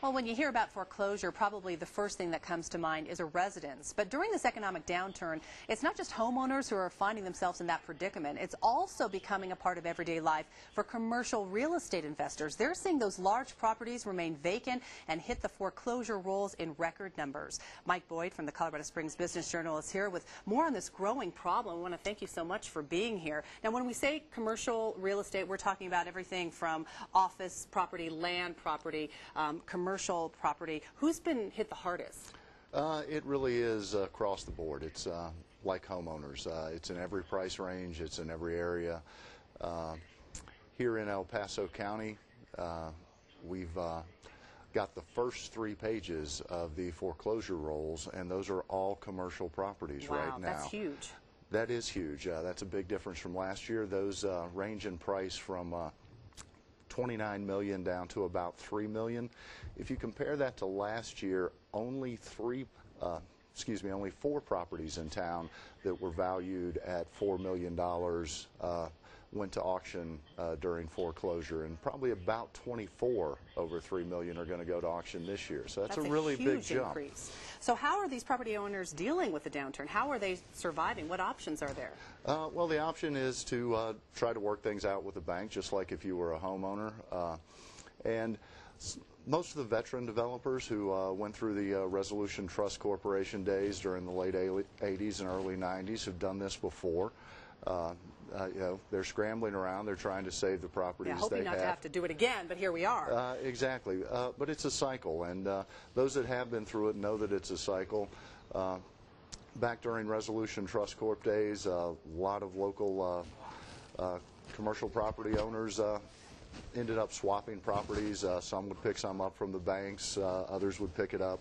Well, when you hear about foreclosure, probably the first thing that comes to mind is a residence. But during this economic downturn, it's not just homeowners who are finding themselves in that predicament. It's also becoming a part of everyday life for commercial real estate investors. They're seeing those large properties remain vacant and hit the foreclosure rolls in record numbers. Mike Boyd from the Colorado Springs Business Journal is here with more on this growing problem. I want to thank you so much for being here. Now, when we say commercial real estate, we're talking about everything from office property, land property, commercial property. Who's been hit the hardest? It really is across the board. It's like homeowners. It's in every price range. It's in every area. Here in El Paso County, we've got the first 3 pages of the foreclosure rolls, and those are all commercial properties right now. Wow, that's huge. That is huge. That's a big difference from last year. Those range in price from $29 million down to about $3 million. If you compare that to last year, only 4 properties in town that were valued at $4 million went to auction during foreclosure, and probably about 24 over $3 million are going to go to auction this year. So that's a really big jump. Increase. So how are these property owners dealing with the downturn? How are they surviving? What options are there? Well, the option is to try to work things out with the bank, just like if you were a homeowner. And most of the veteran developers who went through the Resolution Trust Corporation days during the late 80s and early 90s have done this before. They're scrambling around. They're trying to save the properties they have. Hoping not to have to do it again, but here we are. Exactly. But it's a cycle, and those that have been through it know that it's a cycle. Back during Resolution Trust Corp days, a lot of local commercial property owners ended up swapping properties. Some would pick some up from the banks, others would pick it up.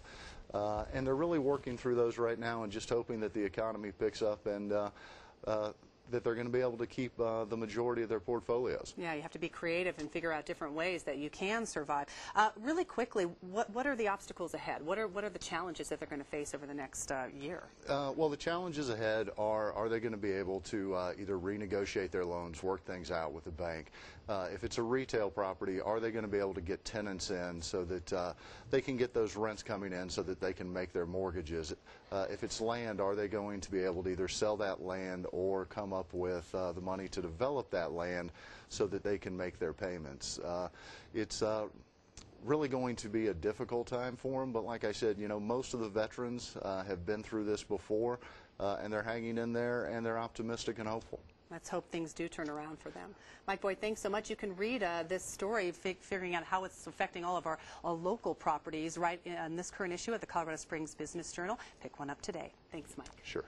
And they're really working through those right now and just hoping that the economy picks up and that they're going to be able to keep the majority of their portfolios. Yeah, you have to be creative and figure out different ways that you can survive. Really quickly, what are the obstacles ahead? What are the challenges that they're going to face over the next year? Well, the challenges ahead are they going to be able to either renegotiate their loans, work things out with the bank? If it's a retail property, are they going to be able to get tenants in so that they can get those rents coming in so that they can make their mortgages? If it's land, are they going to be able to either sell that land or come up with the money to develop that land so that they can make their payments? It's really going to be a difficult time for them, but like I said, most of the veterans have been through this before, and they're hanging in there, and they're optimistic and hopeful. Let's hope things do turn around for them. Mike Boyd, thanks so much. You can read this story, figuring out how it's affecting all of our local properties, right in this current issue at the Colorado Springs Business Journal. Pick one up today. Thanks, Mike. Sure.